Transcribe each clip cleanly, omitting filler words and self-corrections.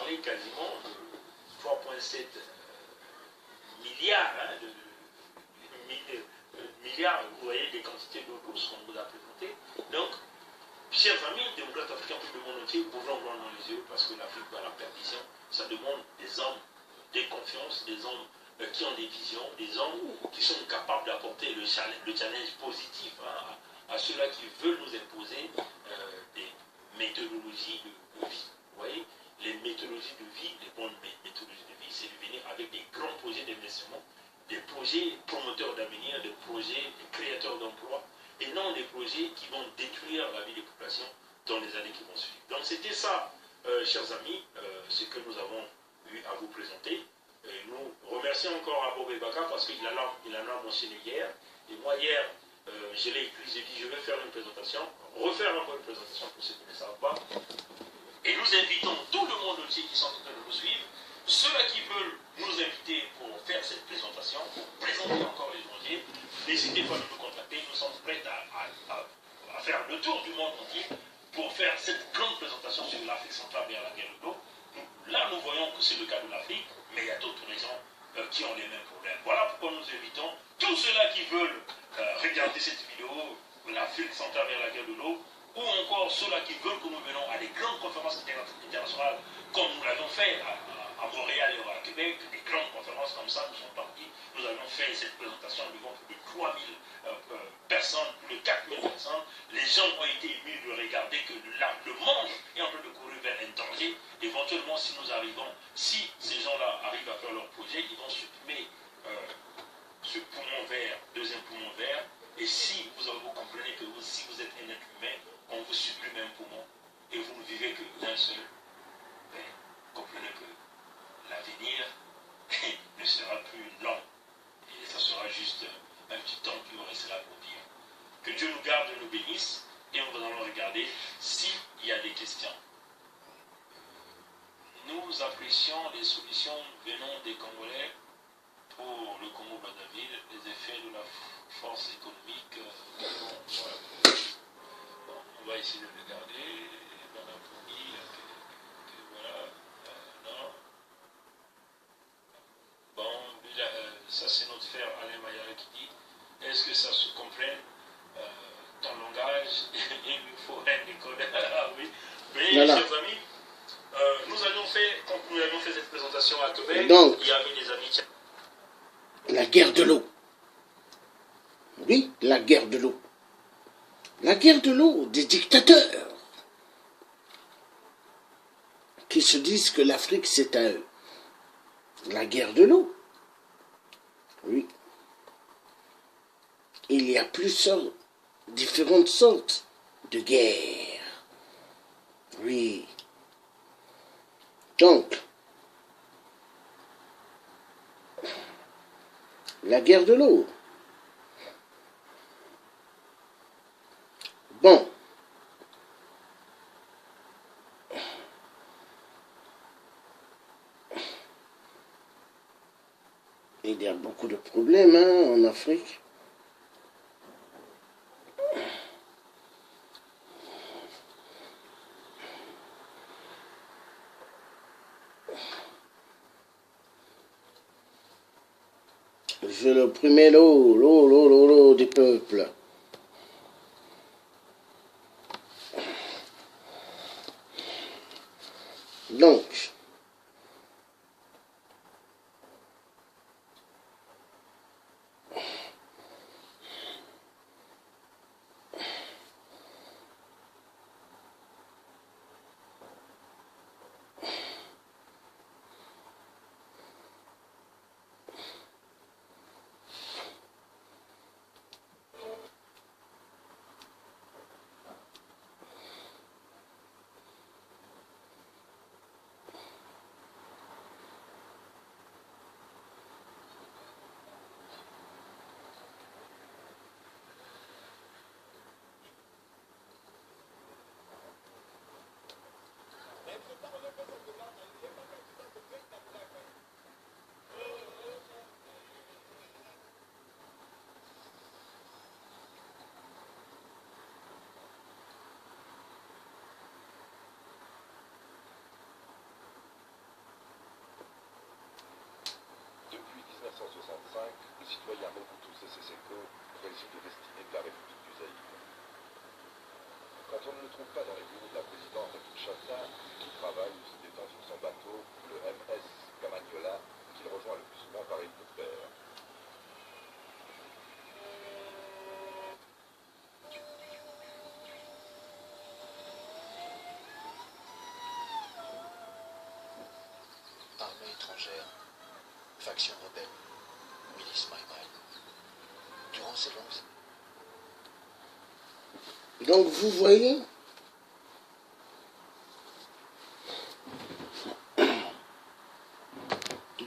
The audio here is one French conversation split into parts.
parler quasiment de 3,7 milliards milliards, vous voyez, des quantités d'eau douce qu'on vous a présentées. Donc, chers amis, démocrates africains, tout le monde entier, ouvrons grand dans les yeux parce que l'Afrique va à la perdition. Ça demande des hommes de confiance, des hommes qui ont des visions, des hommes qui sont capables d'apporter le challenge positif à ceux-là qui veulent nous imposer des méthodologies de vie. Vous voyez, les méthodologies de vie, les bonnes méthodologies de vie, c'est de venir avec des grands projets d'investissement, des projets promoteurs d'avenir, des projets créateurs d'emplois, et non des projets qui vont détruire la vie des populations dans les années qui vont suivre. Donc c'était ça, chers amis, ce que nous avons eu à vous présenter. Et nous remercions encore Abob Baka parce qu'il en a mentionné hier. Et moi hier, je l'ai écrit, j'ai dit je vais faire une présentation, refaire encore une présentation pour ceux qui ne savent pas. Et nous invitons tout le monde entier qui sont en train de nous suivre, ceux-là qui veulent nous inviter pour faire cette présentation, pour présenter encore les projets, n'hésitez pas à nous contacter, nous sommes prêts à faire le tour du monde entier pour faire cette grande présentation sur l'Afrique centrale vers la guerre de l'eau. Là, nous voyons que c'est le cas de l'Afrique, mais il y a d'autres régions qui ont les mêmes problèmes. Voilà pourquoi nous invitons tous ceux-là qui veulent regarder cette vidéo, l'Afrique centrale vers la guerre de l'eau, ou encore ceux-là qui veulent que nous venons à des grandes conférences internationales, comme nous l'avons fait à Montréal et à Québec, des grandes conférences comme ça, nous sommes partis, nous avons fait cette présentation devant plus de 3000 personnes, plus de 4000 personnes. Les gens ont été émus de regarder que le monde est en train de courir vers un danger. Éventuellement, si nous arrivons, si ces gens-là arrivent à faire leur projet, ils vont supprimer ce poumon vert, deuxième poumon vert. Et si vous comprenez que si vous êtes un être humain, on vous supprime un poumon et vous ne vivez que d'un seul, ben, comprenez que l'avenir ne sera plus long. Et ça sera juste un petit temps qui vous restera pour dire. Que Dieu nous garde et nous bénisse. Et nous allons regarder s'il y a des questions. Nous apprécions les solutions venant des Congolais pour le Congo-Brazzaville, les effets de la force économique. Voilà. Bon, on va essayer de regarder. Dans la fournie, voilà. Non. Bon, ça c'est notre frère Alain Mayara qui dit est-ce que ça se comprenne ton langage il nous faut un décodeur. Ah oui. Mais voilà. Chers amis, nous avions fait cette présentation à Québec. Donc, il y avait des amis. La guerre de l'eau. Oui, la guerre de l'eau. La guerre de l'eau des dictateurs qui se disent que l'Afrique c'est à eux. La guerre de l'eau. Oui. Il y a différentes sortes de guerres. Oui. Donc, la guerre de l'eau. Bon. Il y a beaucoup de problèmes en Afrique. Je le primais l'eau des peuples. Donc, retrouve pas dans les bureaux de la présidence à Kinshasa, qui travaille ou se détend sur son bateau, le MS Camagnola, qu'il rejoint le plus souvent par hélicoptère. Armée étrangère, faction rebelle, milice Maïmaï. Durant ces longues Donc vous voyez,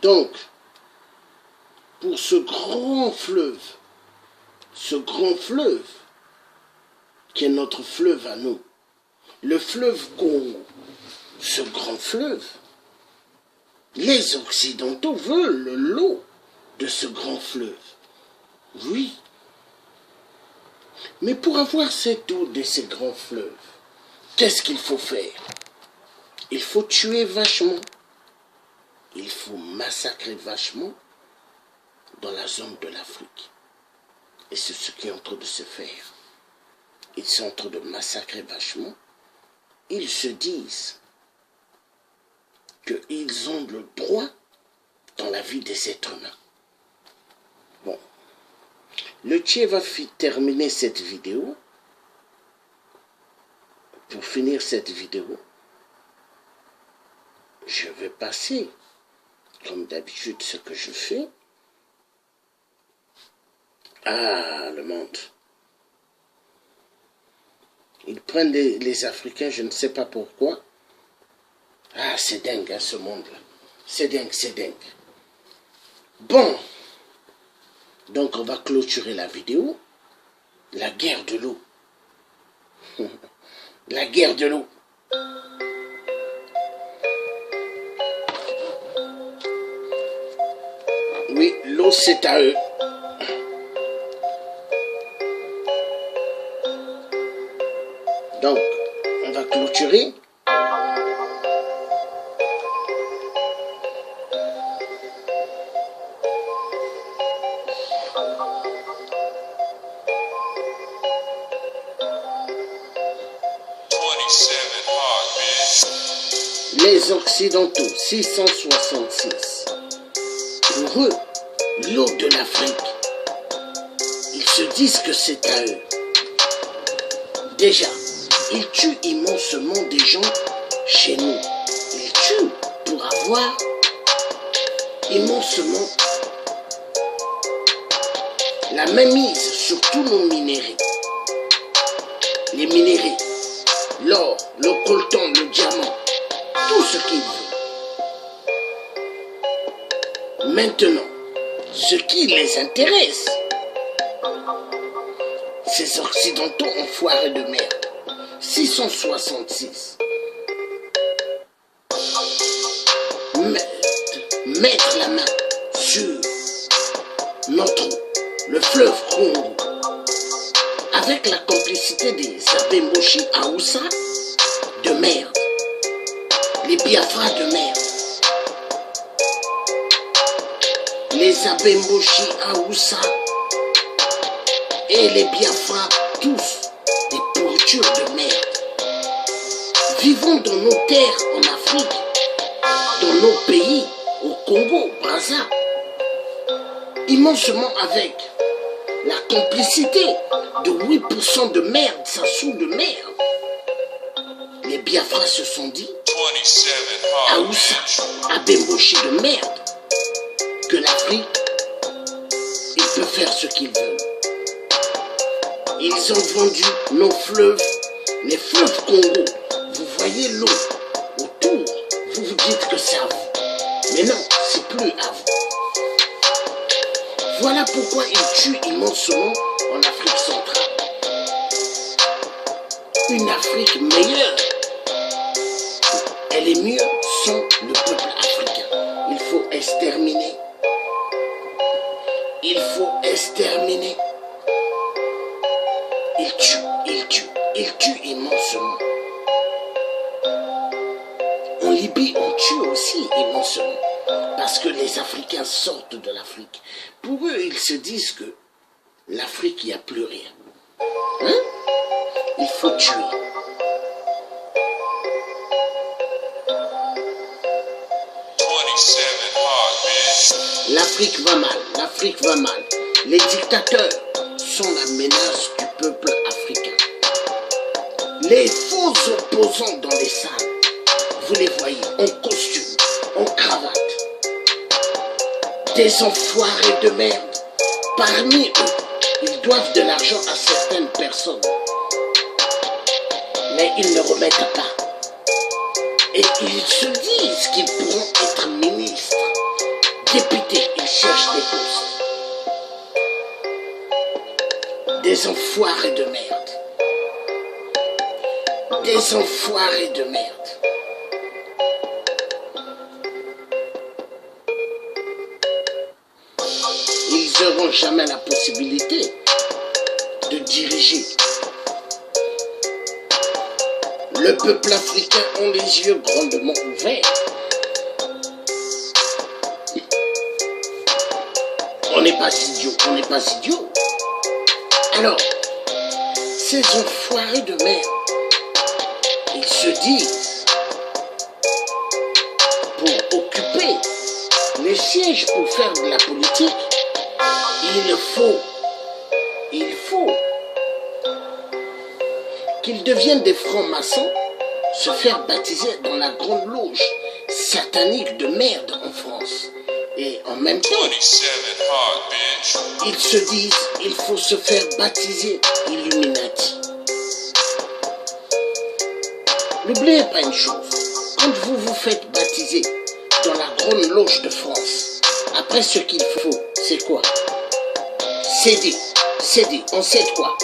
donc pour ce grand fleuve qui est notre fleuve à nous, le fleuve Congo, ce grand fleuve, les Occidentaux veulent l'eau de ce grand fleuve. Oui. Mais pour avoir cette eau de ces grands fleuves, qu'est-ce qu'il faut faire? Il faut tuer vachement. Il faut massacrer vachement dans la zone de l'Afrique. Et c'est ce qui est en train de se faire. Ils sont en train de massacrer vachement. Ils se disent qu'ils ont le droit dans la vie des êtres humains. Bon. Le Tché va terminer cette vidéo. Pour finir cette vidéo, je vais passer, comme d'habitude, ce que je fais. Ah, le monde. Ils prennent les Africains, je ne sais pas pourquoi. Ah, c'est dingue, hein, ce monde-là. C'est dingue, c'est dingue. Bon. Donc, on va clôturer la vidéo. La guerre de l'eau. La guerre de l'eau. Oui, l'eau, c'est à eux. Donc, on va clôturer. Les Occidentaux, 666. Pour eux, l'eau de l'Afrique, ils se disent que c'est à eux. Déjà, ils tuent immensement des gens chez nous. Ils tuent pour avoir immensement la mainmise sur tous nos minéraux. Les minéraux, l'or, le coltan, le diamant, tout ce qu'ils veulent. Maintenant, ce qui les intéresse, ces Occidentaux enfoirés de merde. 666. Mettre la main sur notre eau, le fleuve Congo, avec la complicité des Abemboshi Aoussa de merde, les Biafra de merde, les Abemboshi Aoussa et les Biafra, tous des pourritures de merde. Vivons dans nos terres en Afrique, dans nos pays, au Congo, Brazza, immensement avec la complicité de 8% de merde, ça saoule de merde. Les Biafra se sont dit, Aoussa, Abemboshi de merde, que l'Afrique, ils peuvent faire ce qu'ils veulent. Ils ont vendu nos fleuves, les fleuves Congo. Vous voyez l'eau autour, vous vous dites que c'est à vous. Mais non, c'est plus à vous. Voilà pourquoi ils tuent immensement en Afrique centrale. Une Afrique meilleure, elle est mieux sans le peuple africain. Il faut exterminer. Il faut exterminer. Il tue immensement. En Libye, on tue aussi immensement. Parce que les Africains sortent de l'Afrique. Pour eux, ils se disent que l'Afrique, il n'y a plus rien. Hein? Il faut tuer. L'Afrique va mal, l'Afrique va mal. Les dictateurs sont la menace du peuple africain. Les faux opposants dans les salles, vous les voyez en costume, en cravate. Des enfoirés de merde. Parmi eux, ils doivent de l'argent à certaines personnes. Mais ils ne remettent pas. Et ils se disent qu'ils pourront être ministres, députés, ils cherchent des postes. Des enfoirés de merde. Des enfoirés de merde. Ils n'auront jamais la possibilité de diriger. Le peuple africain a les yeux grandement ouverts. On n'est pas idiots, on n'est pas idiots. Alors, ces enfoirés de merde, ils se disent, pour occuper les sièges, pour faire de la politique, il faut qu'ils deviennent des francs-maçons, se faire baptiser dans la grande loge satanique de merde en France. Et en même temps, ils se disent, il faut se faire baptiser Illuminati. N'oubliez pas une chose, quand vous vous faites baptiser dans la grande loge de France, après ce qu'il faut, c'est quoi? Céder, on sait quoi?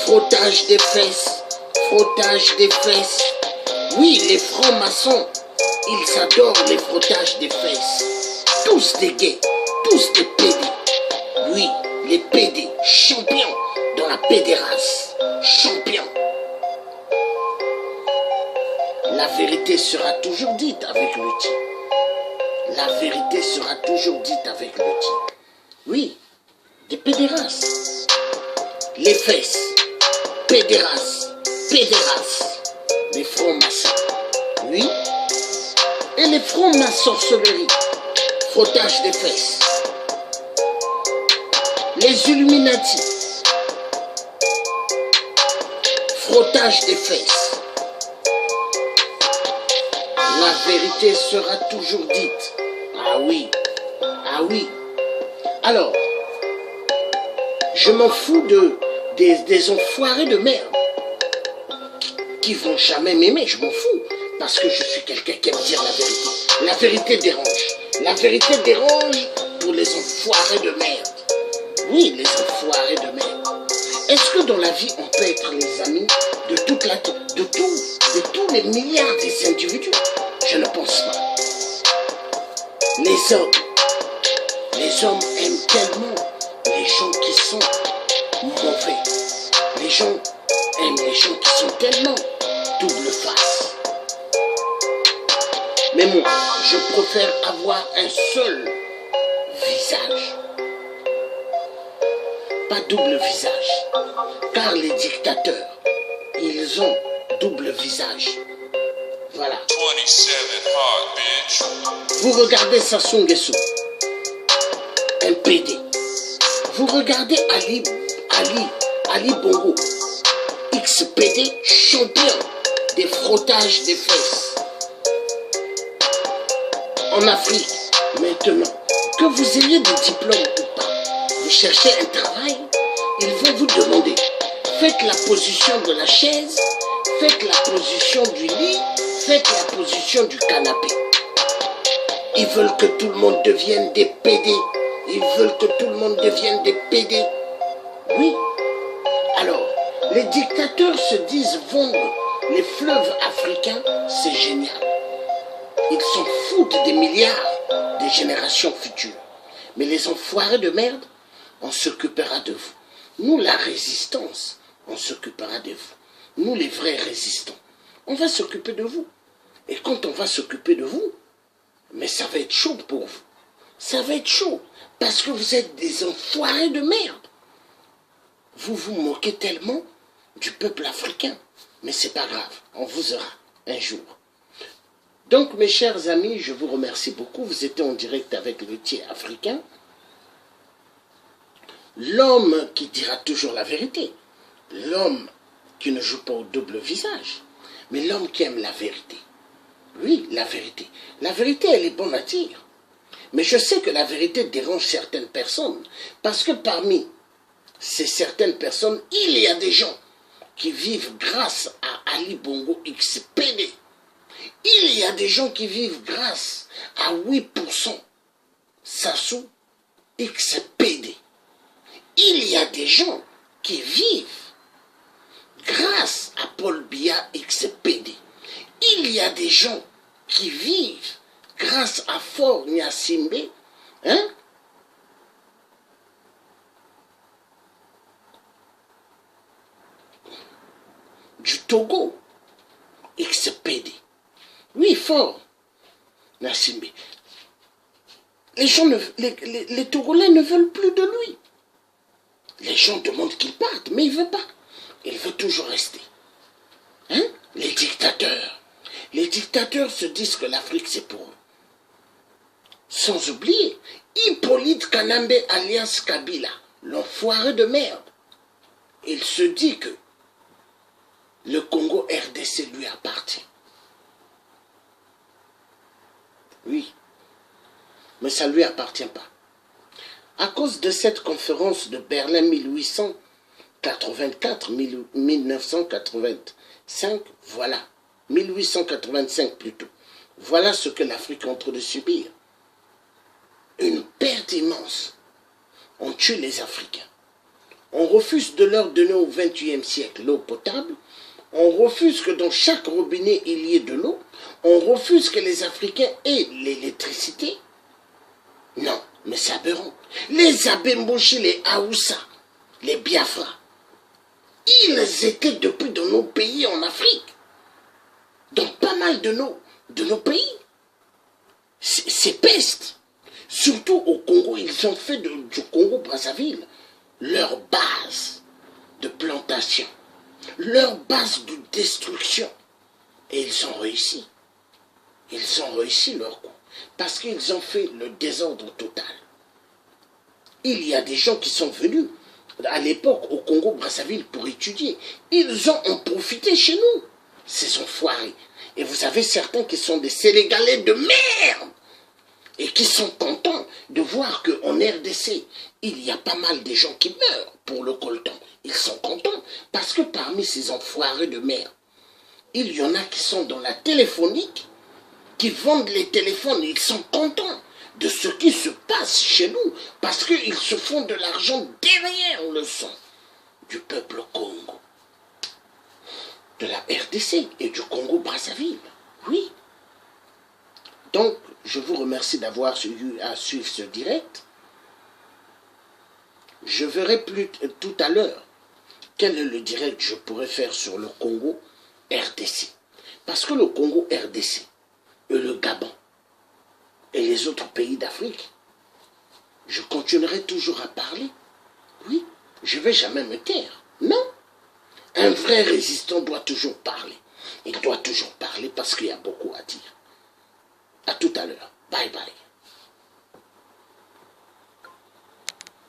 Frottage des fesses, frottage des fesses. Oui, les francs-maçons, ils adorent les frottages des fesses. Tous des gays, tous des pédés. Oui, les pédés, champions dans la pédérace, champions. La vérité sera toujours dite avec le type. La vérité sera toujours dite avec le type. Oui, des pédérastes. Les fesses, pédérastes, les francs-maçons. Oui, et les francs-maçonneries, frottage des fesses. Les Illuminati, frottage des fesses. La vérité sera toujours dite. Ah oui, ah oui. Alors, je m'en fous des enfoirés de merde qui vont jamais m'aimer, je m'en fous, parce que je suis quelqu'un qui aime dire la vérité. La vérité dérange. La vérité dérange pour les enfoirés de merde. Oui, les enfoirés de merde. Est-ce que dans la vie, on peut être les amis de tous les milliards des individus? Je ne pense pas. Les hommes aiment tellement les gens qui sont mauvais. Les gens aiment les gens qui sont tellement double face. Mais moi, je préfère avoir un seul visage. Pas double visage. Car les dictateurs, ils ont double visage. Voilà. 27 hard, bitch. Vous regardez Sassou Nguesso, un PD. Vous regardez Ali Bongo, ex-PD, champion des frottages des fesses. En Afrique, maintenant, que vous ayez des diplômes ou pas, vous cherchez un travail, ils vont vous demander, faites la position de la chaise, faites la position du lit, faites la position du canapé. Ils veulent que tout le monde devienne des PD. Ils veulent que tout le monde devienne des PD. Oui. Alors, les dictateurs se disent vendre les fleuves africains, c'est génial. Ils s'en foutent des milliards des générations futures. Mais les enfoirés de merde, on s'occupera de vous. Nous, la résistance, on s'occupera de vous. Nous, les vrais résistants, on va s'occuper de vous. Et quand on va s'occuper de vous, mais ça va être chaud pour vous. Ça va être chaud, parce que vous êtes des enfoirés de merde. Vous vous moquez tellement du peuple africain. Mais c'est pas grave, on vous aura un jour. Donc, mes chers amis, je vous remercie beaucoup. Vous étiez en direct avec le Thier africain. L'homme qui dira toujours la vérité. L'homme qui ne joue pas au double visage. Mais l'homme qui aime la vérité. Oui, la vérité. La vérité, elle est bonne à dire. Mais je sais que la vérité dérange certaines personnes. Parce que parmi ces certaines personnes, il y a des gens qui vivent grâce à Ali Bongo XPD. Il y a des gens qui vivent grâce à 8% Sassou XPD. Il y a des gens qui vivent grâce à Paul Biya XPD. Il y a des gens qui vivent grâce à Faure Gnassingbé, hein? Du Togo, XPD. Oui, Faure Gnassingbé. Les Togolais ne veulent plus de lui. Les gens demandent qu'il parte, mais il ne veut pas. Il veut toujours rester. Hein? Les dictateurs. Les dictateurs se disent que l'Afrique, c'est pour eux. Sans oublier, Hippolyte Kanambe alias Kabila, l'enfoiré de merde. Il se dit que le Congo RDC lui appartient. Oui, mais ça ne lui appartient pas. À cause de cette conférence de Berlin 1884-1985, voilà, 1885 plutôt, voilà ce que l'Afrique est en train de subir. Une perte immense. On tue les Africains. On refuse de leur donner au XXIe siècle l'eau potable. On refuse que dans chaque robinet il y ait de l'eau. On refuse que les Africains aient l'électricité. Non, mais c'est aberrant. Les Abemboshi, les Haoussa, les Biafra, ils étaient depuis dans nos pays en Afrique. Dans pas mal de nos pays. C'est peste. Surtout au Congo, ils ont fait du Congo-Brazzaville leur base de plantation, leur base de destruction. Et ils ont réussi. Ils ont réussi leur coup. Parce qu'ils ont fait le désordre total. Il y a des gens qui sont venus à l'époque au Congo-Brazzaville pour étudier. Ils en ont profité chez nous, ces enfoirés. Et vous avez certains qui sont des Sénégalais de merde et qui sont contents de voir qu'en RDC, il y a pas mal de gens qui meurent pour le coltan. Ils sont contents parce que parmi ces enfoirés de merde, il y en a qui sont dans la téléphonique, qui vendent les téléphones. Ils sont contents de ce qui se passe chez nous parce qu'ils se font de l'argent derrière le son du peuple Congo, de la RDC et du Congo-Brazzaville. Oui. Donc, je vous remercie d'avoir eu à suivre ce direct. Je verrai tout à l'heure quel est le direct que je pourrais faire sur le Congo-RDC. Parce que le Congo-RDC et le Gabon et les autres pays d'Afrique, je continuerai toujours à parler. Oui, je ne vais jamais me taire. Non. Un vrai résistant doit toujours parler. Il doit toujours parler parce qu'il y a beaucoup à dire. À tout à l'heure. Bye bye.